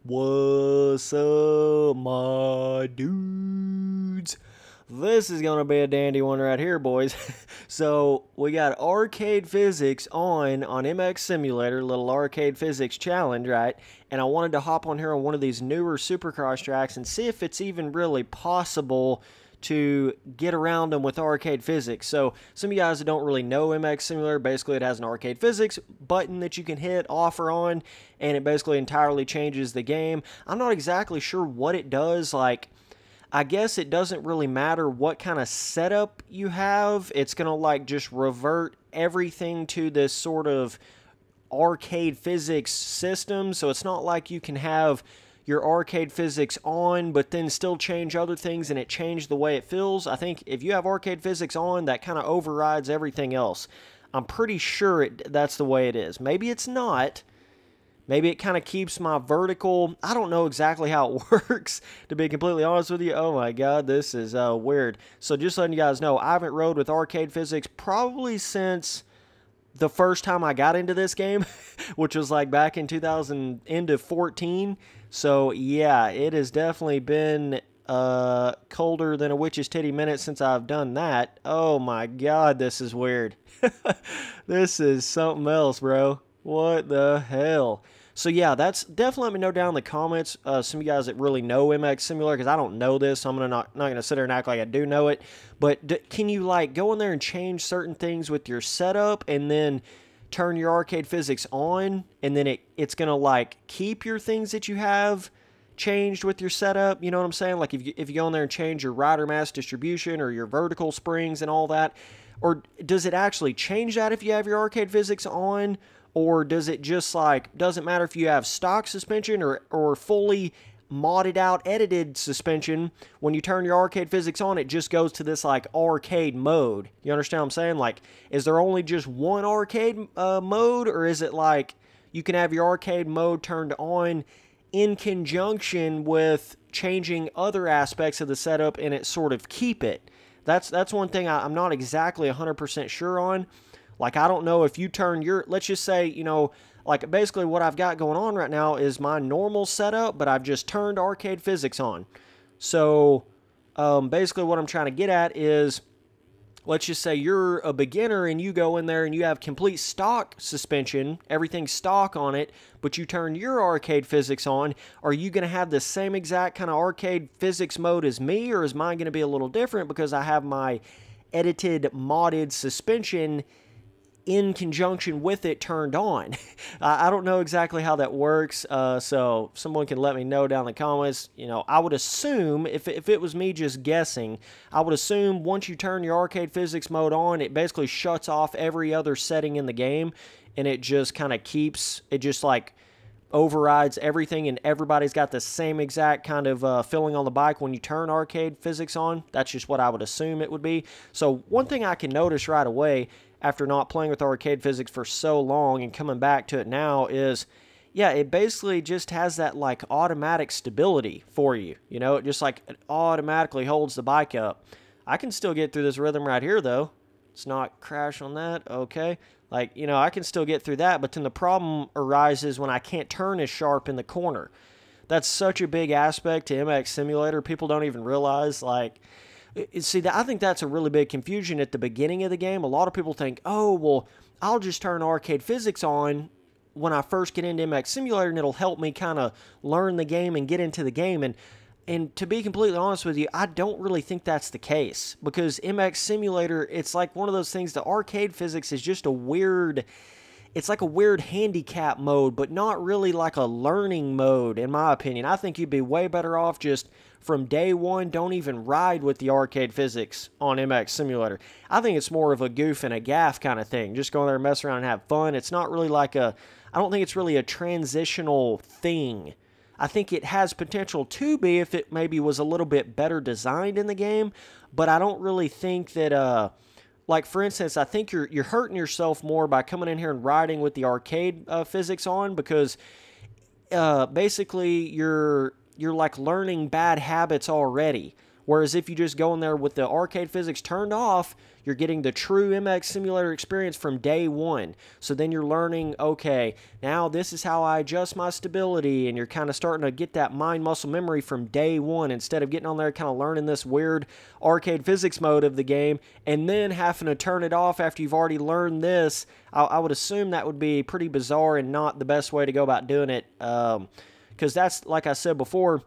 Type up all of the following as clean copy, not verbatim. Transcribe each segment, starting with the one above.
What's up, my dudes? This is going to be a dandy one right here, boys. So, we got arcade physics on MX Simulator, little arcade physics challenge, right? And I wanted to hop on here on one of these newer supercross tracks and see if it's even really possible to get around them with arcade physics. So some of you guys that don't really know MX Simulator, basically it has an arcade physics button that you can hit off or on, and it basically entirely changes the game. I'm not exactly sure what it does. Like, I guess it doesn't really matter what kind of setup you have. It's going to like just revert everything to this sort of arcade physics system. So it's not like you can have your arcade physics on, but then still change other things and it changed the way it feels. I think if you have arcade physics on, that kind of overrides everything else. I'm pretty sure that's the way it is. Maybe it's not. Maybe it kind of keeps my vertical. I don't know exactly how it works, to be completely honest with you. Oh my god, this is weird. So just letting you guys know, I haven't rode with arcade physics probably since the first time I got into this game, which was like back in 2000 into 14. So yeah, it has definitely been colder than a witch's titty minute since I've done that. Oh my god, this is weird. This is something else, bro. What the hell? So yeah, that's definitely, let me know down in the comments. Some of you guys that really know MX Simulator, because I don't know this, so I'm not gonna sit there and act like I do know it. But can you like go in there and change certain things with your setup, and then turn your arcade physics on, and then it's gonna like keep your things that you have changed with your setup? You know what I'm saying? Like if you go in there and change your rider mass distribution or your vertical springs and all that, or does it actually change that if you have your arcade physics on? Or does it just like, doesn't matter if you have stock suspension or fully modded out edited suspension, when you turn your arcade physics on, it just goes to this like arcade mode. You understand what I'm saying? Like, is there only just one arcade mode, or is it like you can have your arcade mode turned on in conjunction with changing other aspects of the setup and it sort of keep it? That's one thing I'm not exactly 100% sure on. Like, I don't know if you turn your, let's just say, you know, like basically what I've got going on right now is my normal setup, but I've just turned arcade physics on. So, basically what I'm trying to get at is, let's just say you're a beginner and you go in there and you have complete stock suspension, everything's stock on it, but you turn your arcade physics on. Are you going to have the same exact kind of arcade physics mode as me, or is mine going to be a little different because I have my edited, modded suspension in conjunction with it turned on? I don't know exactly how that works, so someone can let me know down in the comments. You know, I would assume, if it was me just guessing, I would assume once you turn your arcade physics mode on, it basically shuts off every other setting in the game, and it just kind of keeps, it just like overrides everything, and everybody's got the same exact kind of feeling on the bike when you turn arcade physics on. That's just what I would assume it would be. So one thing I can notice right away after not playing with arcade physics for so long and coming back to it now is, yeah, it basically just has that like automatic stability for you. You know, it just like it automatically holds the bike up. I can still get through this rhythm right here though. It's not crash on that. Okay. Like, you know, I can still get through that, but then the problem arises when I can't turn as sharp in the corner. That's such a big aspect to MX Simulator. People don't even realize, like, see, I think that's a really big confusion at the beginning of the game. A lot of people think, oh, well, I'll just turn arcade physics on when I first get into MX Simulator, and it'll help me kind of learn the game and get into the game. And to be completely honest with you, I don't really think that's the case, because MX Simulator, it's like one of those things, the arcade physics is just a weird, it's like a weird handicap mode, but not really like a learning mode, in my opinion. I think you'd be way better off just from day one, don't even ride with the arcade physics on MX Simulator. I think it's more of a goof and a gaff kind of thing. Just go in there and mess around and have fun. It's not really like a, I don't think it's really a transitional thing. I think it has potential to be if it maybe was a little bit better designed in the game, but I don't really think that, like for instance, I think you're hurting yourself more by coming in here and riding with the arcade physics on, because basically you're like learning bad habits already. Whereas if you just go in there with the arcade physics turned off, you're getting the true MX Simulator experience from day one. So then you're learning, okay, now this is how I adjust my stability, and you're kind of starting to get that mind-muscle memory from day one instead of getting on there kind of learning this weird arcade physics mode of the game and then having to turn it off after you've already learned this. I would assume that would be pretty bizarre and not the best way to go about doing it, because that's, like I said before,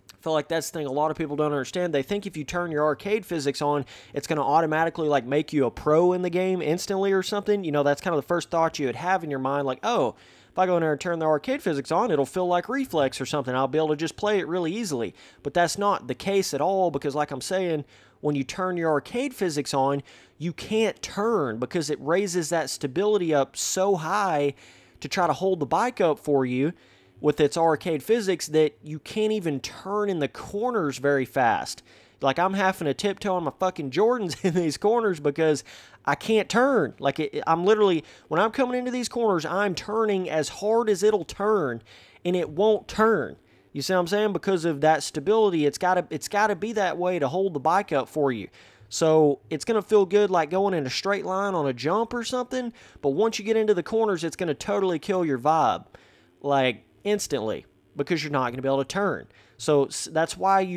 I feel like that's the thing a lot of people don't understand. They think if you turn your arcade physics on, it's going to automatically like make you a pro in the game instantly or something. You know, that's kind of the first thought you would have in your mind, like, oh, if I go in there and turn the arcade physics on, it'll feel like reflex or something. I'll be able to just play it really easily. But that's not the case at all, because like I'm saying, when you turn your arcade physics on, you can't turn because it raises that stability up so high to try to hold the bike up for you with its arcade physics that you can't even turn in the corners very fast. Like, I'm having to tiptoe on my fucking Jordans in these corners because I can't turn. Like, I'm literally, when I'm coming into these corners, I'm turning as hard as it'll turn, and it won't turn. You see what I'm saying? Because of that stability, it's gotta be that way to hold the bike up for you. So it's going to feel good like going in a straight line on a jump or something, but once you get into the corners, it's going to totally kill your vibe. Like, instantly, because you're not going to be able to turn. So that's why you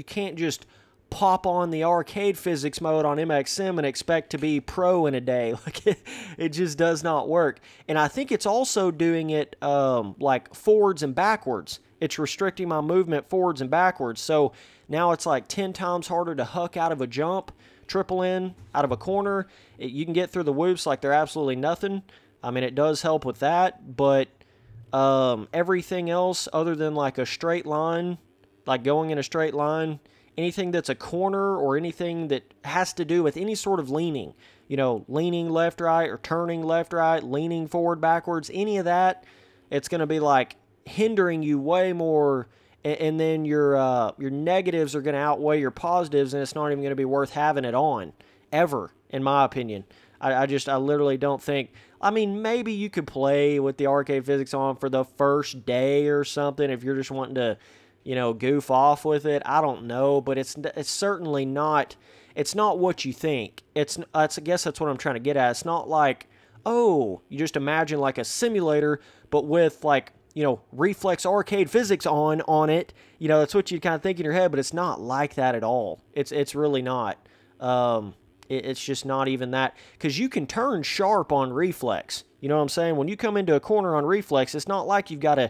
can't just pop on the arcade physics mode on MX Sim and expect to be pro in a day. Like, it just does not work. And I think it's also doing it like forwards and backwards. It's restricting my movement forwards and backwards. So now it's like 10 times harder to huck out of a jump, triple in out of a corner. You can get through the whoops like they're absolutely nothing. I mean, it does help with that, but everything else other than like a straight line, like going in a straight line, anything that's a corner or anything that has to do with any sort of leaning, you know, leaning left, right, or turning left, right, leaning forward, backwards, any of that, it's going to be like hindering you way more, and then your negatives are going to outweigh your positives, and it's not even going to be worth having it on, ever, in my opinion. I literally don't think. I mean, maybe you could play with the arcade physics on for the first day or something if you're just wanting to, you know, goof off with it. I don't know, but it's certainly not. It's not what you think. I guess that's what I'm trying to get at. It's not like, oh, you just imagine like a simulator, but with like, you know, reflex arcade physics on it. You know, that's what you kind of think in your head, but it's not like that at all. It's really not. It's just not even that, because you can turn sharp on reflex. You know what I'm saying? When you come into a corner on reflex, it's not like you've got to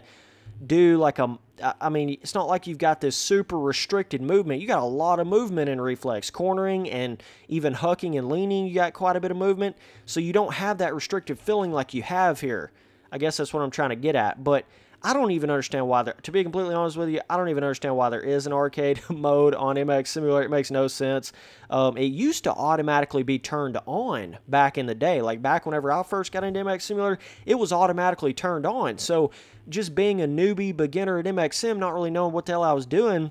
do like it's not like you've got this super restricted movement. You got a lot of movement in reflex. Cornering and even hucking and leaning, you got quite a bit of movement. So you don't have that restrictive feeling like you have here. I guess that's what I'm trying to get at. But I don't even understand why to be completely honest with you, I don't even understand why there is an arcade mode on MX Simulator. It makes no sense. It used to automatically be turned on back in the day. Like back whenever I first got into MX Simulator, it was automatically turned on. So just being a newbie beginner at MX Sim, not really knowing what the hell I was doing,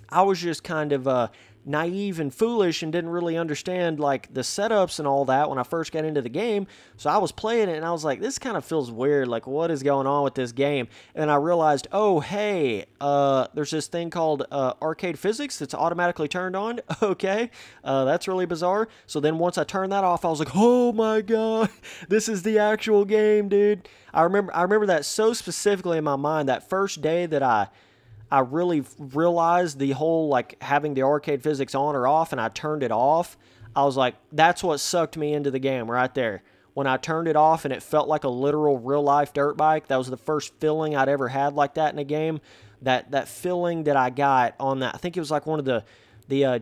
I was just kind of naive and foolish and didn't really understand like the setups and all that when I first got into the game. So I was playing it and I was like, this kind of feels weird. Like, what is going on with this game? And I realized, oh, hey, there's this thing called arcade physics that's automatically turned on. Okay, that's really bizarre. So then once I turned that off, I was like, oh my God, this is the actual game, dude. I remember that so specifically in my mind. That first day that I really realized the whole, like, having the arcade physics on or off, and I turned it off, I was like, that's what sucked me into the game right there. When I turned it off and it felt like a literal real-life dirt bike, that was the first feeling I'd ever had like that in a game. That feeling that I got on that, I think it was like one of the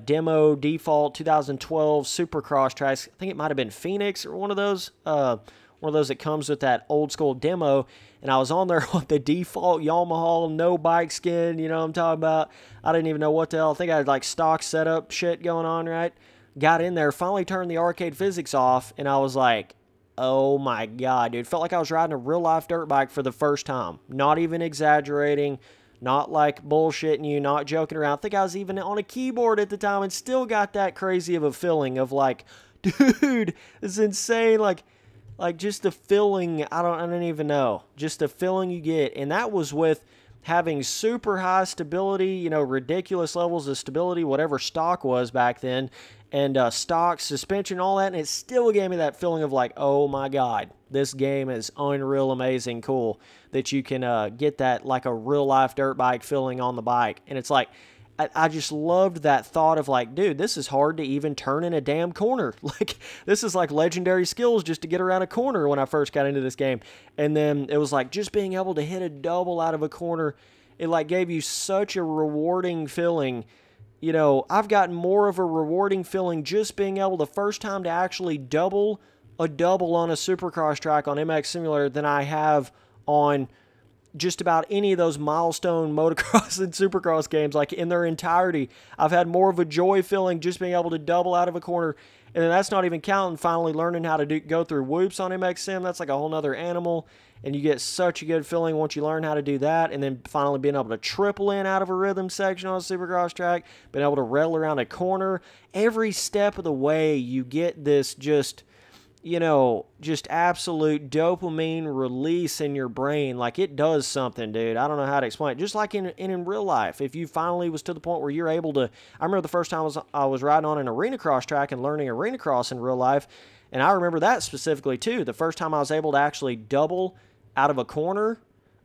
demo default 2012 Supercross tracks. I think it might have been Phoenix or one of those that comes with that old school demo, and I was on there with the default Yamaha no bike skin, you know what I'm talking about. I didn't even know what the hell. I think I had like stock setup shit going on, right? Got in there, finally turned the arcade physics off, and I was like, oh my God, dude. Felt like I was riding a real life dirt bike for the first time. Not even exaggerating, not like bullshitting you, not joking around. I think I was even on a keyboard at the time and still got that crazy of a feeling of like, dude, it's insane. Like just the feeling, I don't even know. Just the feeling you get. And that was with having super high stability, you know, ridiculous levels of stability, whatever stock was back then, and stock, suspension, all that, and it still gave me that feeling of like, oh my God, this game is unreal, amazing, cool, that you can get that like a real-life dirt bike feeling on the bike. And it's like, I just loved that thought of like, dude, this is hard to even turn in a damn corner. Like, this is like legendary skills just to get around a corner when I first got into this game. And then it was like just being able to hit a double out of a corner, it like gave you such a rewarding feeling. You know, I've gotten more of a rewarding feeling just being able the first time to actually double a double on a Supercross track on MX Simulator than I have on just about any of those milestone motocross and Supercross games. Like, in their entirety, I've had more of a joy feeling just being able to double out of a corner. And then that's not even counting finally learning how to go through whoops on MX Sim. That's like a whole nother animal. And you get such a good feeling once you learn how to do that. And then finally being able to triple in out of a rhythm section on a Supercross track, being able to rail around a corner. Every step of the way, you get this just, you know, just absolute dopamine release in your brain. Like, it does something, dude. I don't know how to explain it. Just like in real life, if you finally was to the point where you're able to, I remember the first time I was riding on an arena cross track and learning arena cross in real life, and I remember that specifically too. The first time I was able to actually double out of a corner,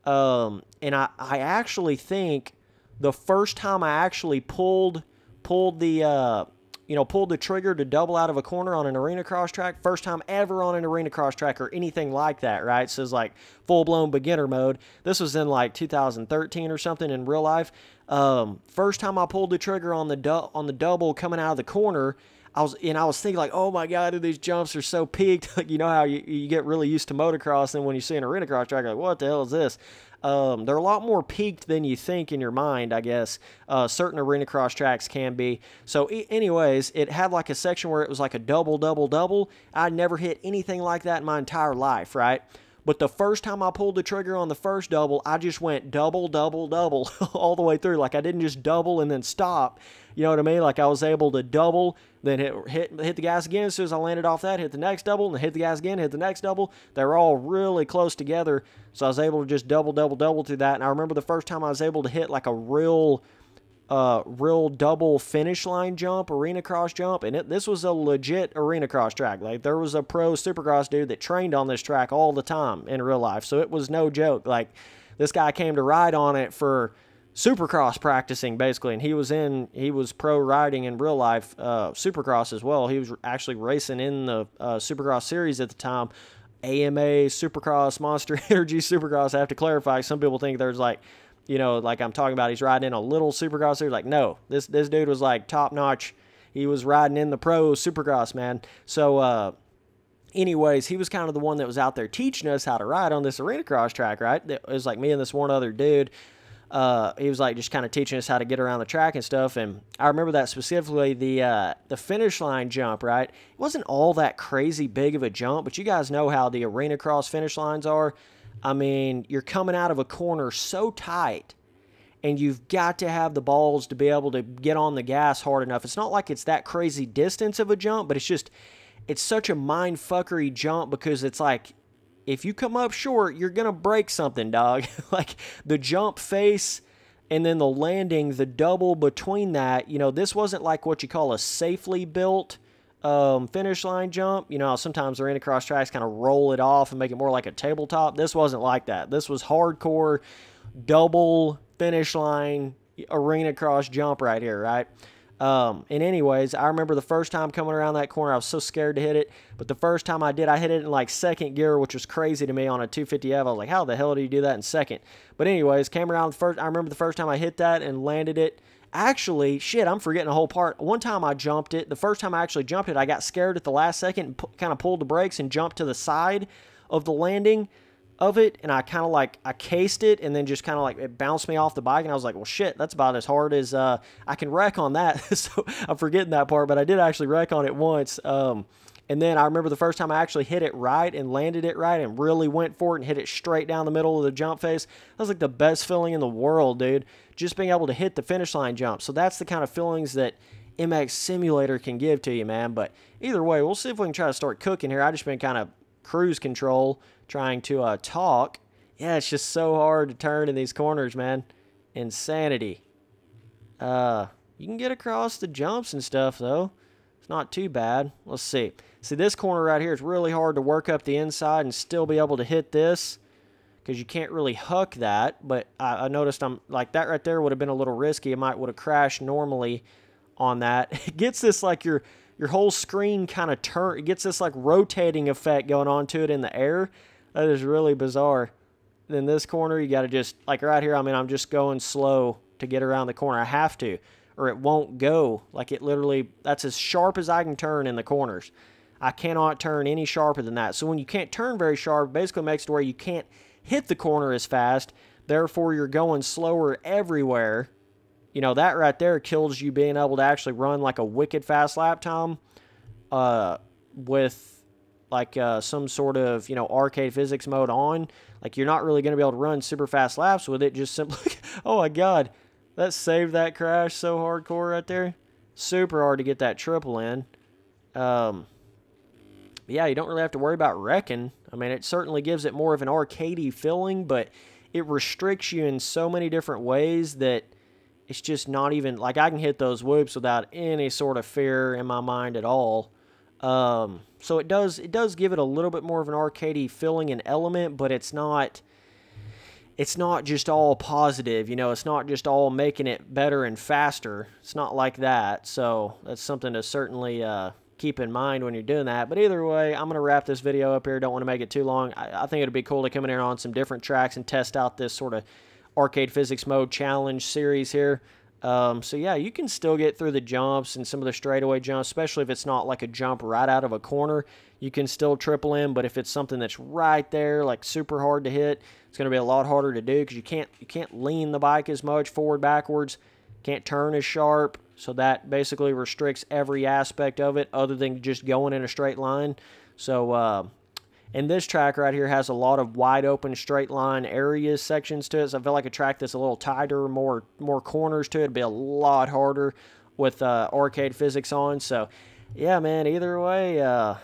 and I actually think the first time I actually pulled the pulled the trigger to double out of a corner on an arena cross track. First time ever on an arena cross track or anything like that, right? So it's like full-blown beginner mode. This was in like 2013 or something in real life. First time I pulled the trigger on the double coming out of the corner, I was thinking like, oh my God, dude, these jumps are so peaked. You know how you get really used to motocross, and when you see an arena cross track, you're like, what the hell is this? They're a lot more peaked than you think in your mind, I guess. Certain arena cross tracks can be. So anyways, it had like a section where it was like a double, double, double. I'd never hit anything like that in my entire life, right? But the first time I pulled the trigger on the first double, I just went double, double, double all the way through. Like, I didn't just double and then stop. You know what I mean? Like, I was able to double, then hit the gas again. As soon as I landed off that, hit the next double, and then hit the gas again, hit the next double. They were all really close together, so I was able to just double, double, double through that. And I remember the first time I was able to hit like a real double finish line jump, arena cross jump, and this was a legit arena cross track. Like, there was a pro Supercross dude that trained on this track all the time in real life, so it was no joke. Like, this guy came to ride on it for Supercross practicing, basically, and he was pro riding in real life Supercross as well. He was actually racing in the Supercross series at the time, AMA Supercross, Monster Energy Supercross. I have to clarify, some people think there's like, you know, like I'm talking about, he's riding in a little Supercross series. Like, no, this dude was like top notch. He was riding in the pro Supercross, man. So anyways, he was kind of the one that was out there teaching us how to ride on this arena cross track, right? It was like me and this one other dude. He was like just kind of teaching us how to get around the track and stuff. And I remember that specifically, the finish line jump, right? It wasn't all that crazy big of a jump, but you guys know how the arena cross finish lines are. I mean, you're coming out of a corner so tight, and you've got to have the balls to be able to get on the gas hard enough. It's not like it's that crazy distance of a jump, but it's such a mind-fuckery jump, because it's like, if you come up short, you're going to break something, dog. Like, the jump face and then the landing, the double between that, you know, this wasn't like what you call a safely built finish line jump. You know, sometimes arena cross tracks kind of roll it off and make it more like a tabletop. This wasn't like that. This was hardcore double finish line arena cross jump right here, right? And anyways, I remember the first time coming around that corner, I was so scared to hit it, but the first time I did, I hit it in like second gear, which was crazy to me on a 250F. I was like, how the hell do you do that in second? But anyways, came around first. I remember the first time I hit that and landed it. Actually, shit, I'm forgetting a whole part. One time I jumped it. The first time I actually jumped it, I got scared at the last second and kind of pulled the brakes and jumped to the side of the landing of it, and I kind of like, I cased it, and then just kind of like, it bounced me off the bike, and I was like, well, shit, that's about as hard as I can wreck on that. So I'm forgetting that part, but I did actually wreck on it once. And then I remember the first time I actually hit it right and landed it right and really went for it and hit it straight down the middle of the jump face. That was like the best feeling in the world, dude. Just being able to hit the finish line jump. So that's the kind of feelings that MX Simulator can give to you, man. But either way, we'll see if we can try to start cooking here. I just been kind of cruise control trying to talk. Yeah, it's just so hard to turn in these corners, man. Insanity. You can get across the jumps and stuff, though. It's not too bad. Let's see. See, this corner right here is really hard to work up the inside and still be able to hit this because you can't really huck that. But I noticed I'm like that right there would have been a little risky. It might would have crashed normally on that. It gets this like your whole screen kind of turn. It gets this like rotating effect going on to it in the air. That is really bizarre. Then this corner, you got to just, like right here, I mean, I'm just going slow to get around the corner. I have to, or it won't go. Like it literally, that's as sharp as I can turn in the corners. I cannot turn any sharper than that. So when you can't turn very sharp, basically makes it to where you can't hit the corner as fast. Therefore, you're going slower everywhere. You know, that right there kills you being able to actually run like a wicked fast lap time with like some sort of, you know, arcade physics mode on. Like you're not really going to be able to run super fast laps with it. Just simply, oh my God, that saved that crash so hardcore right there. Super hard to get that triple in. Yeah, you don't really have to worry about wrecking. I mean, it certainly gives it more of an arcadey feeling, but it restricts you in so many different ways that it's just not even, like I can hit those whoops without any sort of fear in my mind at all. So it does give it a little bit more of an arcadey feeling and element, but it's not just all positive, you know, it's not just all making it better and faster. It's not like that. So that's something to certainly keep in mind when you're doing that. But either way, I'm going to wrap this video up here. Don't want to make it too long. I think it'd be cool to come in here on some different tracks and test out this sort of arcade physics mode challenge series here. So yeah, you can still get through the jumps and some of the straightaway jumps, especially if it's not like a jump right out of a corner. You can still triple in, but if it's something that's right there, like super hard to hit, it's going to be a lot harder to do because you can't lean the bike as much forward, backwards, can't turn as sharp. So that basically restricts every aspect of it other than just going in a straight line. So and this track right here has a lot of wide open straight line areas, sections to it. So I feel like a track that's a little tighter, more corners to it, would be a lot harder with arcade physics on. So yeah, man, either way,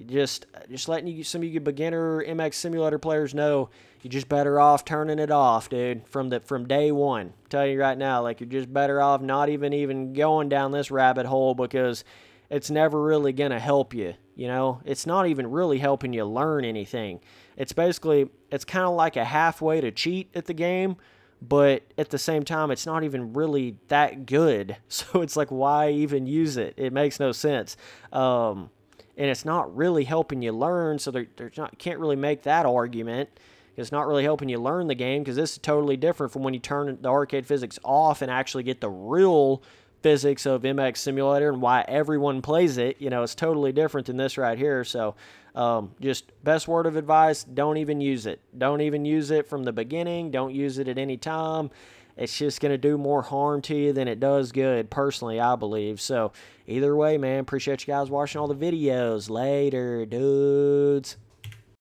just letting some of you beginner MX Simulator players know you're just better off turning it off, dude, from day one. I'm telling you right now, like you're just better off not even going down this rabbit hole because it's never really going to help you. You know, it's not even really helping you learn anything. It's basically, it's kind of like a halfway to cheat at the game, but at the same time, it's not even really that good. So it's like, why even use it? It makes no sense. And it's not really helping you learn, so can't really make that argument. It's not really helping you learn the game because this is totally different from when you turn the arcade physics off and actually get the real physics of MX Simulator and why everyone plays it. You know, it's totally different than this right here. So just best word of advice, don't even use it. Don't even use it from the beginning. Don't use it at any time. It's just going to do more harm to you than it does good, personally, I believe. So either way, man, appreciate you guys watching all the videos. Later, dudes.